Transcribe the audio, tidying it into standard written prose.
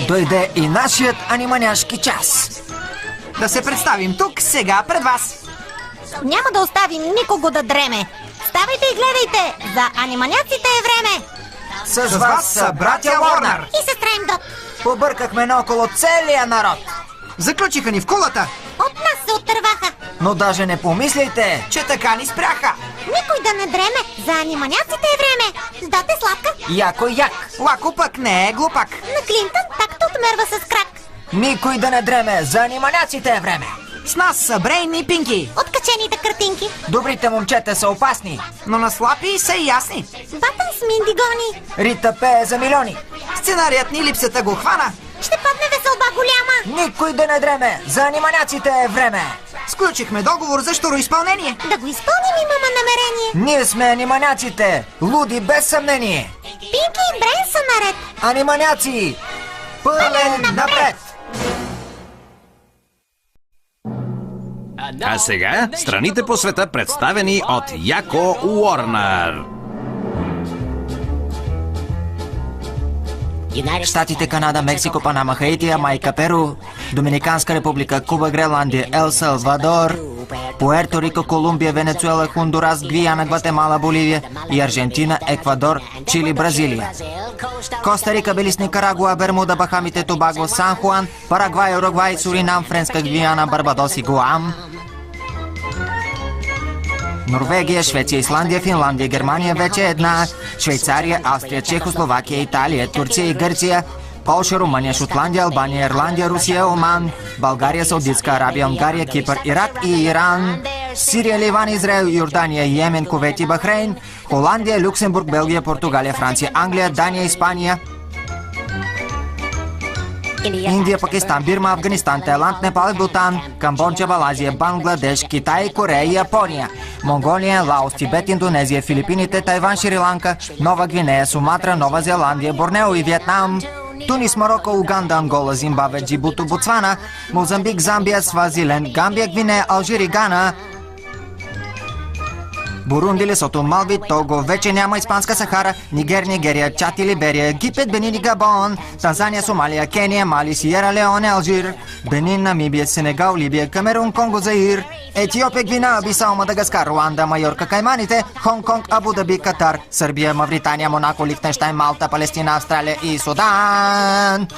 Дойде и нашият аниманяшки час. Да се представим тук, сега пред вас. Няма да оставим никого да дреме. Ставайте и гледайте! За аниманяците е време! С вас са братя Уорнър. И сестра Емдот. Побъркахме наоколо целия народ. Заключиха ни в кулата. От нас се оттърваха. Но даже не помислите, Че така ни спряха. Никой да не дреме. За аниманяците е време. Дате сладка. яко як. Лако пък не е глупак. На Клинтън такто отмерва с крак. Никой да не дреме, за аниманяците е време. С нас са Брейн и Пинки. Откачените картинки. Добрите момчета са опасни. Но на слапи са и ясни. Батън с Минди гони. Рита пее за милиони. Сценарият ни липсата го хвана. Ще падне веселба голяма. Никой да не дреме, за аниманяците е време. Сключихме договор за щуроизпълнение. Да го изпълним, имаме намерение. Ние сме аниманяците, луди без съмнение. Пинки и Брейн са наред. Аниманяци, пълен напред! А сега страните по света, представени от Яко Уорнър. Щатите, Канада, Мексико, Панама, Хаити, Ямайка, Перу, Доминиканска република, Куба, Гренландия, Ел Салвадор, Пуерто Рико, Колумбия, Венецуела, Хондурас, Гвиана, Гватемала, Боливия и Аржентина, Еквадор, Чили, Бразилия. Коста Рика, Белис, Никарагуа, Бермуда, Бахамите, Тобаго, Сан Хуан, Парагвай, Уругвай, Суринам, Френска Гвиана, Барбадос и Гуам. Норвегия, Швеция, Исландия, Финландия, Германия вече е една, Швейцария, Австрия, Чехословакия, Италия, Турция и Гърция, Полша, Румъния, Шотландия, Албания, Ирландия, Русия, Оман, България, Саудитска Арабия, Унгария, Кипър, Ирак и Иран, Сирия, Ливан, Израел, Йордания, Йемен, Кувейт и Бахрейн, Холандия, Люксембург, Белгия, Португалия, Франция, Англия, Дания, Испания, Индия, Пакистан, Бирма, Афганистан, Тайланд, Непал и Бутан, Камбоджа, Малайзия, Бангладеш, Китай, Корея и Япония, Монголия, Лаос, Тибет, Индонезия, Филипините, Тайван, Шри-Ланка, Нова Гвинея, Суматра, Нова Зеландия, Борнео и Виетнам, Тунис, Марокко, Уганда, Ангола, Зимбабве, Джибуто, Ботсвана, Мозамбик, Замбия, Свазиленд, Гамбия, Гвинея, Алжир и Гана, Бурунди, Лесото, Малви, Того, вече няма Испанска Сахара, Нигер, Нигерия, Чад и Либерия, Египет, Бенин и Габон, Танзания, Сомалия, Кения, Мали, Сиера Леоне, Алжир, Бенин, Намибия, Сенегал, Либия, Камерун, Конго, Заир, Етиопия, Гвинея, Бисао, Мадагаскар, Руанда, Майорка, Кайманите, Хонг-Конг, Абу Даби, Катар, Сърбия, Мавритания, Монако, Лихтенщайн, Малта, Палестина, Австралия и Судан.